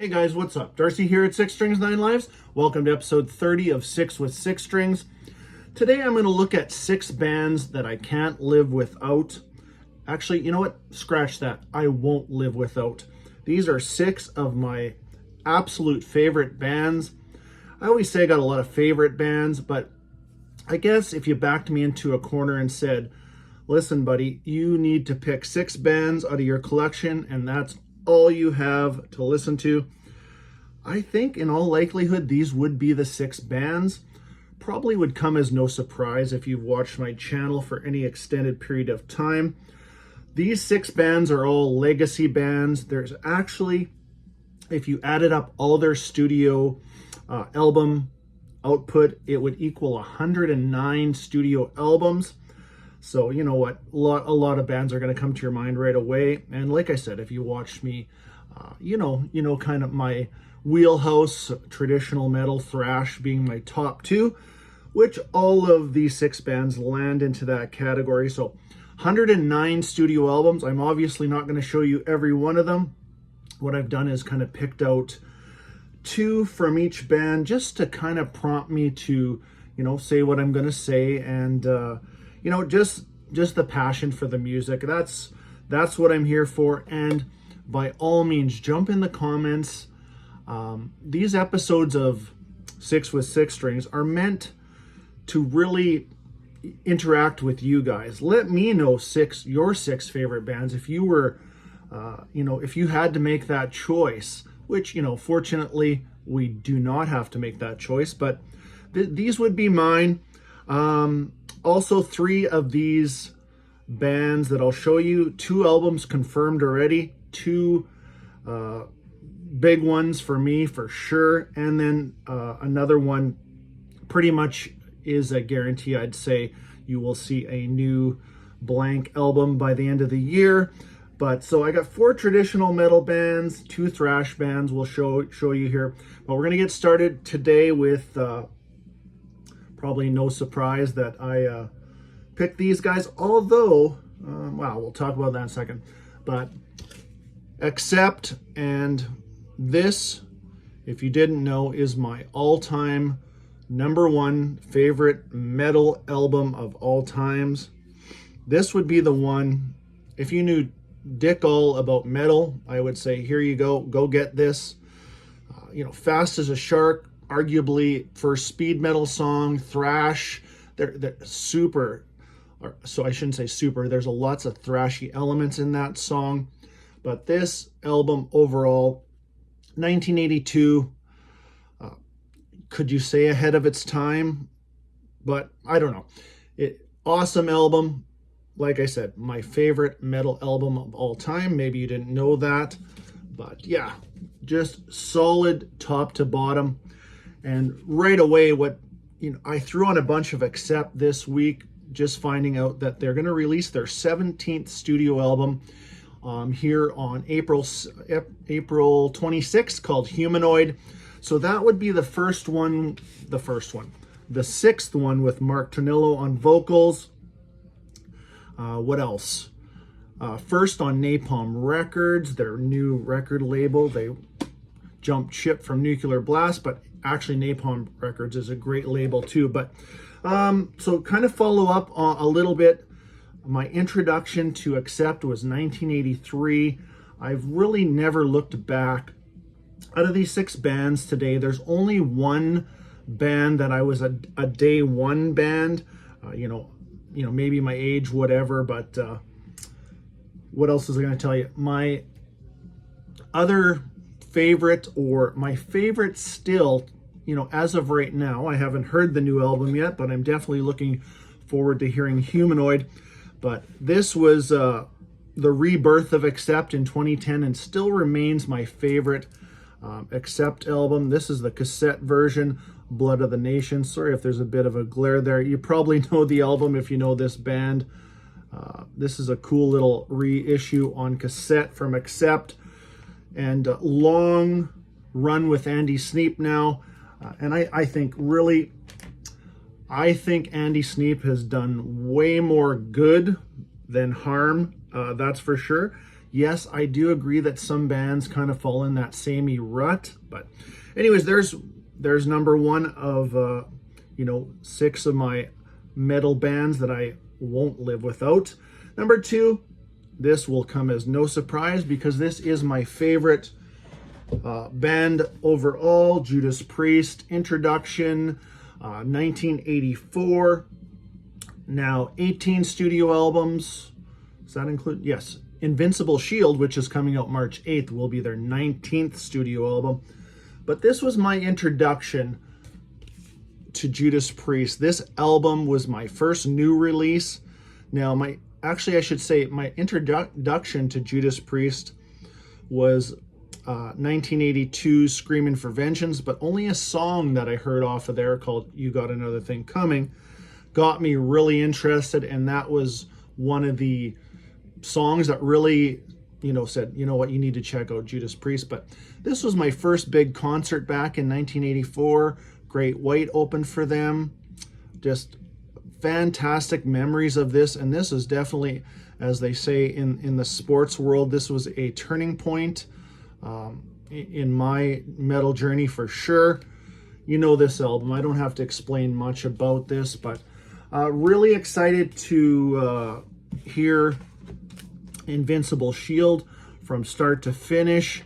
Hey guys, what's up? Darcy here at 6 Strings 9 Lives. Welcome to episode 30 of 6 with 6 Strings. Today I'm going to look at 6 bands that I can't live without. Actually, you know what? Scratch that. I won't live without. These are 6 of my absolute favorite bands. I always say I got a lot of favorite bands, but I guess if you backed me into a corner and said, listen buddy, you need to pick 6 bands out of your collection and that's all you have to listen to, I think in all likelihood these would be the 6 bands. Probably would come as no surprise if you've watched my channel for any extended period of time. These 6 bands are all legacy bands. There's actually, if you added up all their studio album output, it would equal 109 studio albums. So you know what, a lot of bands are going to come to your mind right away. And like I said, if you watch me, you know kind of my wheelhouse, traditional metal, thrash being my top 2, which all of these 6 bands land into that category. So 109 studio albums. I'm obviously not going to show you every one of them. What I've done is kind of picked out 2 from each band just to kind of prompt me to, say what I'm going to say, and just the passion for the music. That's what I'm here for. And by all means, jump in the comments. These episodes of 6 with 6 Strings are meant to really interact with you guys. Let me know your 6 favorite bands. If you were, if you had to make that choice, which, fortunately we do not have to make that choice, but these would be mine. Also, 3 of these bands that I'll show you, 2 albums confirmed already, 2 big ones for me for sure, and then another one pretty much is a guarantee. I'd say you will see a new blank album by the end of the year. But so I got 4 traditional metal bands, 2 thrash bands we'll show you here. But we're going to get started today with probably no surprise that I picked these guys, although, we'll talk about that in a second. But Accept, and this, if you didn't know, is my all-time #1 favorite metal album of all times. This would be the one, if you knew dick all about metal, I would say, here you go get this. Fast as a Shark, arguably first speed metal song, thrash. They're super, so I shouldn't say super, there's lots of thrashy elements in that song. But this album overall, 1982, could you say ahead of its time? But I don't know. Awesome album. Like I said, my favorite metal album of all time. Maybe you didn't know that, but yeah, just solid top to bottom. And right away, I threw on a bunch of Accept this week, just finding out that they're going to release their 17th studio album here on April 26th, called Humanoid. So that would be the 6th one with Mark Tornillo on vocals. What else? First on Napalm Records, their new record label. They jumped ship from Nuclear Blast, but actually Napalm Records is a great label too. But so kind of follow up a little bit. My introduction to Accept was 1983. I've really never looked back. Out of these 6 bands today, there's only one band that I was a day one band. Maybe my age, whatever, but what else was I going to tell you? My other favorite, or my favorite still, as of right now, I haven't heard the new album yet, but I'm definitely looking forward to hearing Humanoid. But this was the rebirth of Accept in 2010 and still remains my favorite Accept album. This is the cassette version, Blood of the Nation. Sorry if there's a bit of a glare there. You probably know the album if you know this band. This is a cool little reissue on cassette from Accept. And long run with Andy Sneap now. And I think Andy Sneap has done way more good than harm. That's for sure. Yes, I do agree that some bands kind of fall in that samey rut, but anyways, there's number one of, 6 of my metal bands that I won't live without. Number 2, this will come as no surprise because this is my favorite band overall, Judas Priest, introduction, 1984. Now 18 studio albums. Does that include? Yes. Invincible Shield, which is coming out March 8th, will be their 19th studio album. But this was my introduction to Judas Priest. This album was my first new release. Now, I should say my introduction to Judas Priest was 1982 Screaming for Vengeance, but only a song that I heard off of there called You Got Another Thing Coming got me really interested, and that was one of the songs that really, said, you know what, you need to check out Judas Priest. But this was my first big concert back in 1984. Great White opened for them. Just fantastic memories of this, and this is definitely, as they say in the sports world, this was a turning point in my metal journey for sure. You know this album. I don't have to explain much about this, but really excited to hear Invincible Shield from start to finish.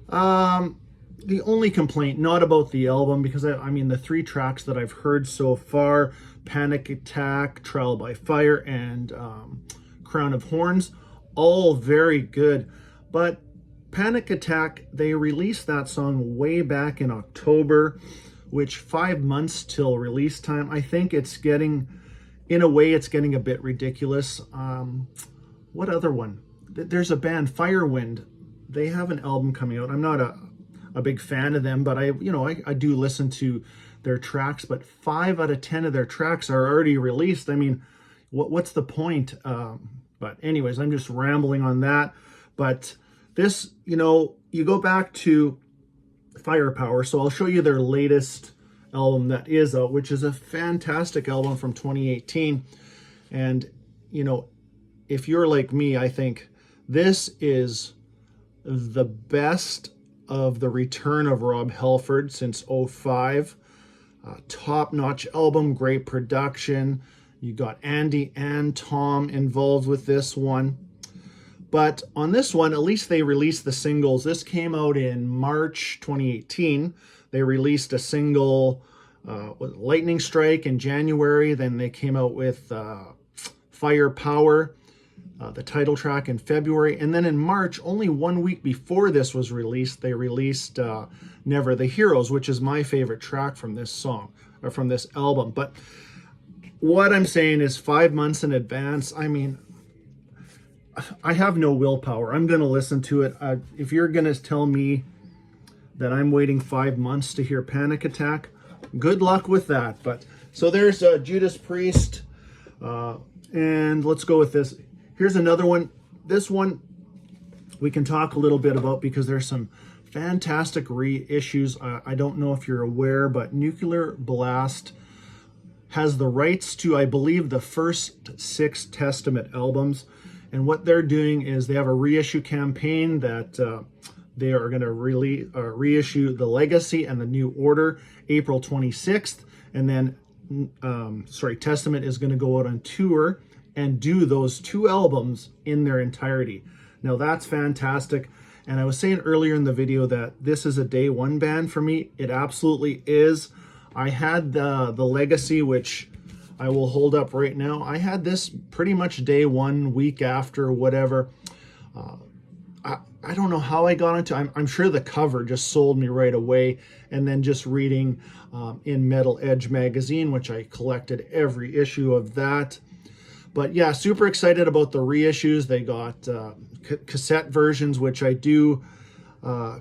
The only complaint, not about the album, because I mean the 3 tracks that I've heard so far, Panic Attack, Trial by Fire, and Crown of Horns, all very good. But Panic Attack, they released that song way back in October, which 5 months till release time. I think it's getting, in a way, it's getting a bit ridiculous. What other one? There's a band, Firewind. They have an album coming out. I'm not a big fan of them, but I do listen to their tracks, but 5 out of 10 of their tracks are already released. I mean, what's the point? But anyways, I'm just rambling on that. But this, you go back to Firepower. So I'll show you their latest album that is out, which is a fantastic album from 2018. And, if you're like me, I think this is the best of the return of Rob Halford since 2005. Top-notch album, great production. You got Andy and Tom involved with this one. But on this one, at least they released the singles. This came out in March 2018. They released a single, Lightning Strike, in January. Then they came out with Firepower, the title track, in February. And then in March, only 1 week before this was released, they released Never the Heroes, which is my favorite track from this song, or from this album. But what I'm saying is 5 months in advance, I mean, I have no willpower. I'm going to listen to it. If you're going to tell me that I'm waiting 5 months to hear Panic Attack, good luck with that. But so there's Judas Priest, and let's go with this. Here's another one. This one we can talk a little bit about because there's some fantastic reissues. I don't know if you're aware, but Nuclear Blast has the rights to, I believe, the first 6 Testament albums. And what they're doing is they have a reissue campaign that they are going to reissue The Legacy and The New Order April 26th. And then, Testament is going to go out on tour and do those 2 albums in their entirety. Now, that's fantastic. And I was saying earlier in the video that this is a day one band for me. It absolutely is. I had the Legacy, which I will hold up right now. I had this pretty much day one, week after, whatever. I don't know how I got into it. I'm sure the cover just sold me right away. And then just reading in Metal Edge magazine, which I collected every issue of that. But yeah, super excited about the reissues. They got cassette versions, which I do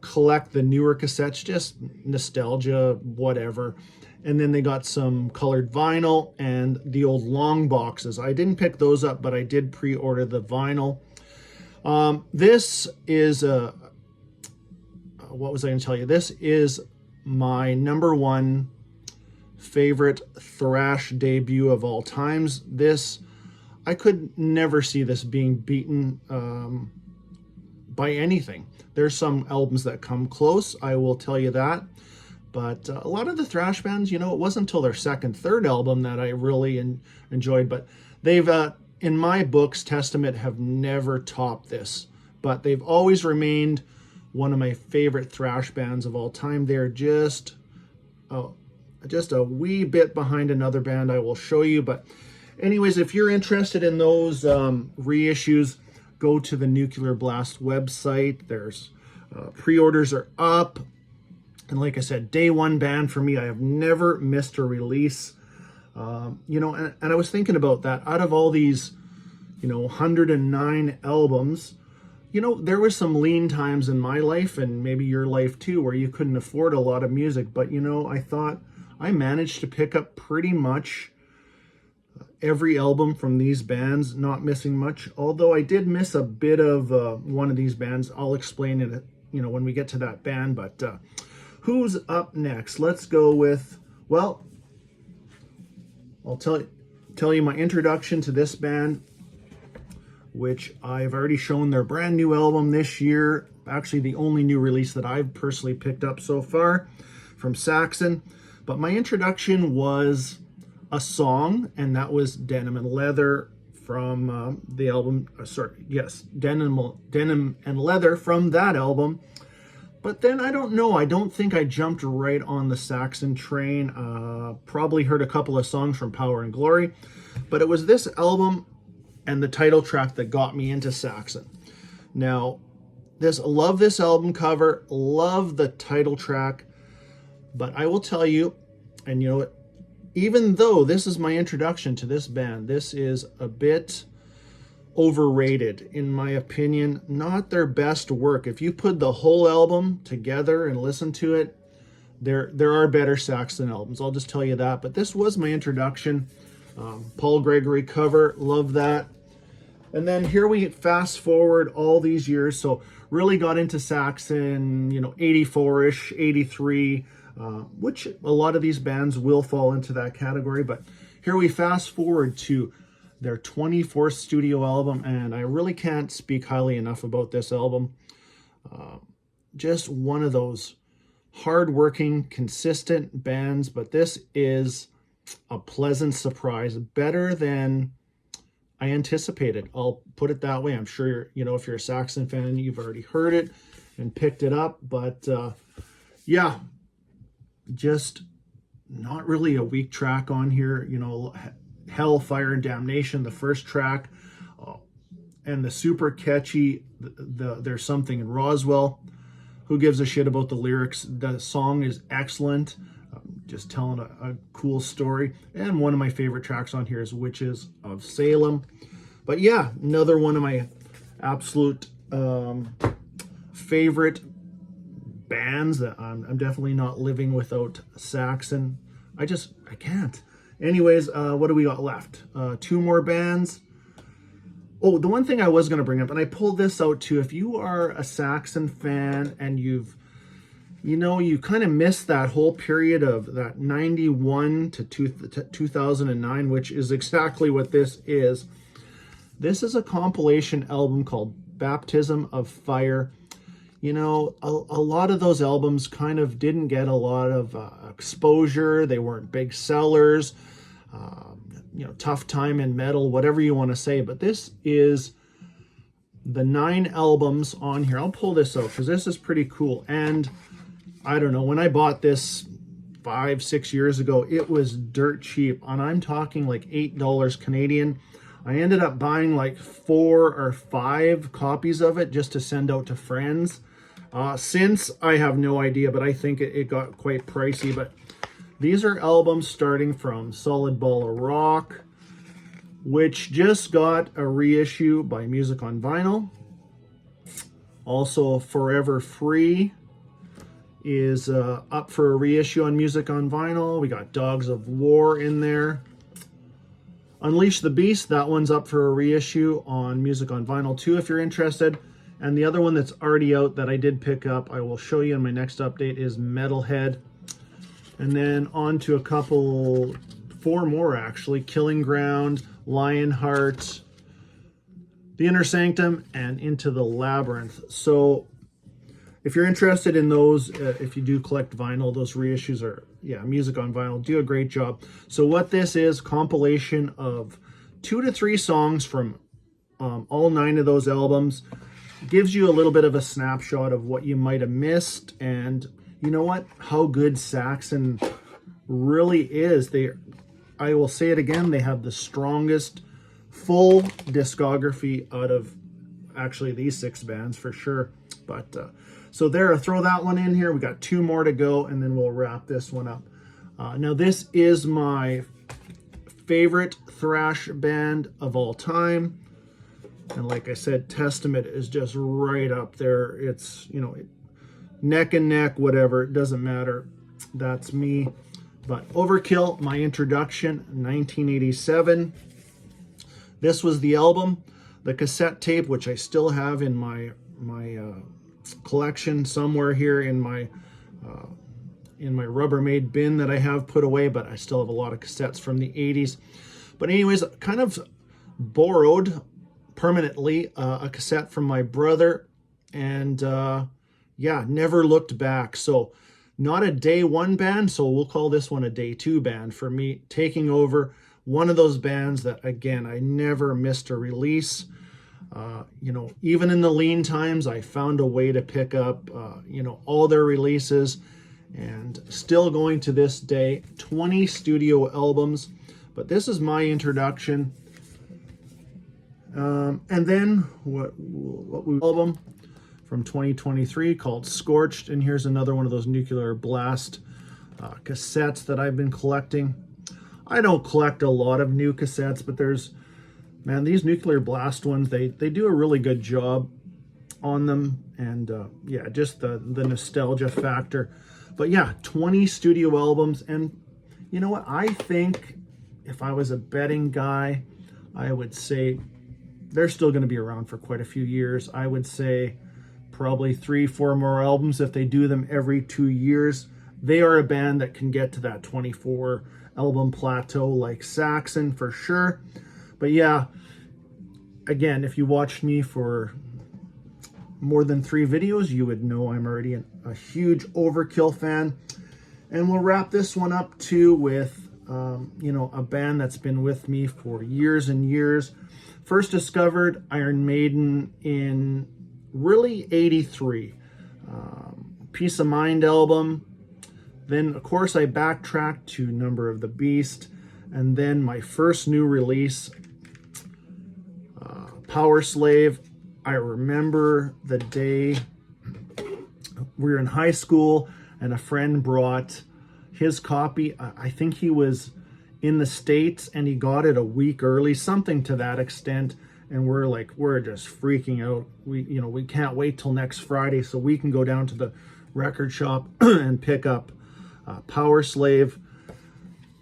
collect the newer cassettes, just nostalgia, whatever. And then they got some colored vinyl and the old long boxes. I didn't pick those up, but I did pre-order the vinyl. This is what was I going to tell you? This is my number 1 favorite thrash debut of all times. This, I could never see this being beaten by anything. There's some albums that come close, I will tell you that. But a lot of the thrash bands, you know, it wasn't until their second, third album that I really enjoyed. But they've, in my books, Testament have never topped this. But they've always remained one of my favorite thrash bands of all time. They're just a wee bit behind another band I will show you. But anyways, if you're interested in those reissues, go to the Nuclear Blast website. There's pre-orders are up. And like I said, day one band for me. I have never missed a release. You know, and I was thinking about that. Out of all these, you know, 109 albums, you know, there was some lean times in my life and maybe your life too, where you couldn't afford a lot of music. But, you know, I thought I managed to pick up pretty much every album from these bands, not missing much. Although I did miss a bit of one of these bands. I'll explain it, you know, when we get to that band. But who's up next? Let's go with, well, I'll tell you my introduction to this band, which I've already shown their brand new album this year. Actually, the only new release that I've personally picked up so far from Saxon. But my introduction was a song, and that was Denim and Leather from the album. Denim and Leather from that album. But then I don't know. I don't think I jumped right on the Saxon train. Probably heard a couple of songs from Power and Glory, but it was this album and the title track that got me into Saxon. Now, love this album cover, love the title track, but I will tell you, and you know what, even though this is my introduction to this band, this is a bit overrated in my opinion. Not their best work. If you put the whole album together and listen to it, there are better Saxon albums, I'll just tell you that. But this was my introduction. Paul Gregory cover, love that. And then here we fast forward all these years, so really got into Saxon, you know, 84-ish, 83, which a lot of these bands will fall into that category. But here we fast forward to their 24th studio album, and I really can't speak highly enough about this album. Just one of those hard-working, consistent bands, but this is a pleasant surprise, better than I anticipated. I'll put it that way. I'm sure, you know, if you're a Saxon fan, you've already heard it and picked it up, but yeah, just not really a weak track on here. You know, Hell, Fire, and Damnation, the first track, and the super catchy There's Something in Roswell. Who gives a shit about the lyrics? The song is excellent, just telling a cool story. And one of my favorite tracks on here is Witches of Salem. But yeah, another one of my absolute favorite bands that I'm definitely not living without Saxon. I can't. Anyways, what do we got left? Two more bands. Oh, the one thing I was going to bring up, and I pulled this out too, if you are a Saxon fan and you kind of missed that whole period of that 91 to 2009, which is exactly what this is. This is a compilation album called Baptism of Fire. You know, a lot of those albums kind of didn't get a lot of exposure. They weren't big sellers. You know, tough time in metal, whatever you want to say. But this is the 9 albums on here. I'll pull this out because this is pretty cool. And I don't know, when I bought this 5-6 years ago, it was dirt cheap. And I'm talking like $8 Canadian. I ended up buying like 4 or 5 copies of it just to send out to friends. Since, I have no idea, but I think it got quite pricey. But these are albums starting from Solid Ball of Rock, which just got a reissue by Music on Vinyl. Also, Forever Free is up for a reissue on Music on Vinyl. We got Dogs of War in there. Unleash the Beast, that one's up for a reissue on Music on Vinyl too, if you're interested. And the other one that's already out that I did pick up, I will show you in my next update, is Metalhead. And then on to 4 more actually. Killing Ground, Lionheart. The Inner Sanctum, and Into the Labyrinth. So if you're interested in those, if you do collect vinyl, those reissues are, yeah, music on vinyl, do a great job. So what this is, compilation of 2 to 3 songs from all 9 of those albums. Gives you a little bit of a snapshot of what you might have missed, and you know what, how good Saxon really is. I will say it again, they have the strongest full discography out of actually these 6 bands for sure. But so there, throw that one in here. We got 2 more to go, and then we'll wrap this one up. Now this is my favorite thrash band of all time. And like I said, Testament is just right up there. It's, you know, neck and neck, whatever, it doesn't matter. That's me. But Overkill, my introduction, 1987. This was the album. The cassette tape, which I still have in my collection somewhere here in my Rubbermaid bin that I have put away, but I still have a lot of cassettes from the 80s. But anyways, kind of borrowed permanently a cassette from my brother, and yeah, never looked back. So not a day 1 band, so we'll call this one a day 2 band for me, taking over one of those bands that, again, I never missed a release. You know, even in the lean times, I found a way to pick up you know, all their releases, and still going to this day, 20 studio albums. But this is my introduction. And then what we album from 2023 called Scorched, and here's another one of those Nuclear Blast cassettes that I've been collecting. I don't collect a lot of new cassettes, but there's, man, these Nuclear Blast ones, they do a really good job on them, and yeah, just the nostalgia factor. But yeah, 20 studio albums, and you know what, I think if I was a betting guy, I would say they're still going to be around for quite a few years. I would say probably 3-4 more albums if they do them every 2 years. They are a band that can get to that 24 album plateau like Saxon for sure. But yeah, again, if you watched me for more than 3 videos, you would know I'm already a huge Overkill fan. And we'll wrap this one up too with you know, a band that's been with me for years and years. First discovered Iron Maiden in really 83. Peace of Mind album. Then, of course, I backtracked to Number of the Beast. And then my first new release, Power Slave. I remember the day we were in high school and a friend brought his copy. I think he was in the States and he got it a week early, something to that extent. And we're just freaking out. We can't wait till next Friday so we can go down to the record shop and pick up Power Slave.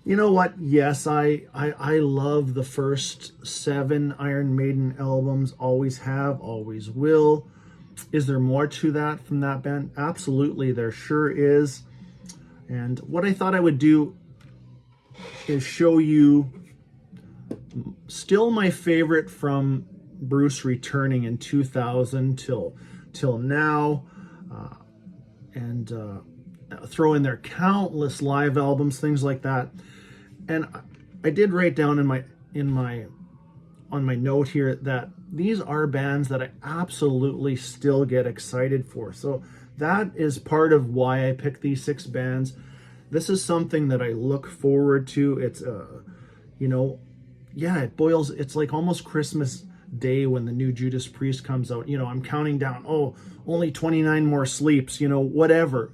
You know what? Yes, I love the first 7 Iron Maiden albums. Always have, always will. Is there more to that from that band? Absolutely, there sure is. And what I thought I would do is show you still my favorite from Bruce returning in 2000 till now, and throw in their countless live albums, things like that. And I did write down on my note here that these are bands that I absolutely still get excited for. So that is part of why I picked these 6 bands. This is something that I look forward to. It's you know, yeah, it's like almost Christmas Day when the new Judas Priest comes out. You know, I'm counting down, oh, only 29 more sleeps, you know, whatever.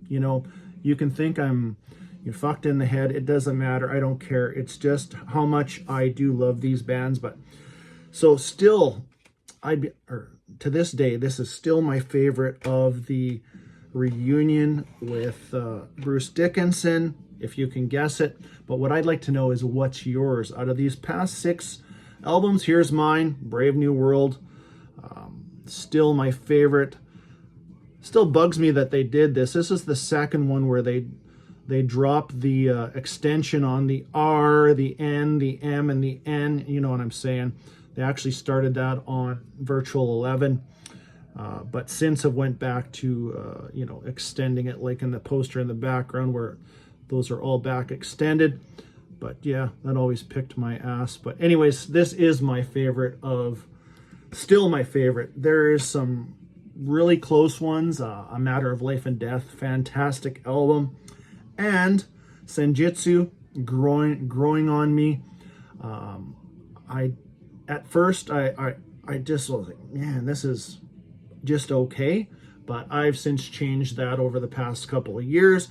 You know, you can think you're fucked in the head. It doesn't matter. I don't care. It's just how much I do love these bands. But so still, to this day, this is still my favorite of the reunion with Bruce Dickinson, if you can guess it. But what I'd like to know is what's yours out of these past 6 albums. Here's mine, Brave New World. Still my favorite. Still bugs me that they did this. This is the second one where they dropped the extension on the R, the N, the M, and the N. You know what I'm saying? They actually started that on Virtual 11, but since have went back to, you know, extending it, like in the poster in the background where those are all back extended. But yeah, that always picked my ass. But anyways, this is my favorite still my favorite. There is some really close ones. A Matter of Life and Death, fantastic album. And Senjutsu, growing on me. At first I just was like, man, this is just okay. But I've since changed that over the past couple of years,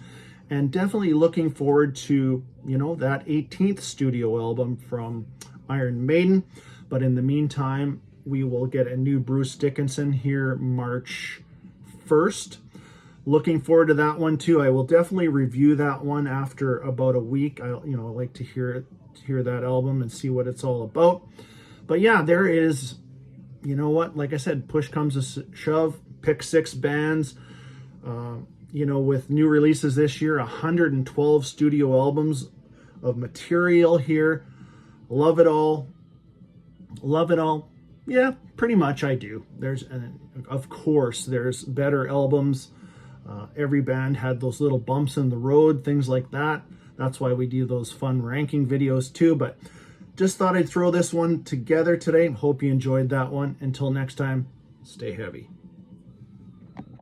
and definitely looking forward to, you know, that 18th studio album from Iron Maiden. But in the meantime, we will get a new Bruce Dickinson here March 1st. Looking forward to that one too. I will definitely review that one after about a week. I like to hear that album and see what it's all about. But yeah, there is, you know what, like I said, push comes to shove, pick 6 bands. You know, with new releases this year, 112 studio albums of material here. Love it all. Love it all. Yeah, pretty much I do. Of course, there's better albums. Every band had those little bumps in the road, things like that. That's why we do those fun ranking videos too. But just thought I'd throw this one together today. Hope you enjoyed that one. Until next time, stay heavy.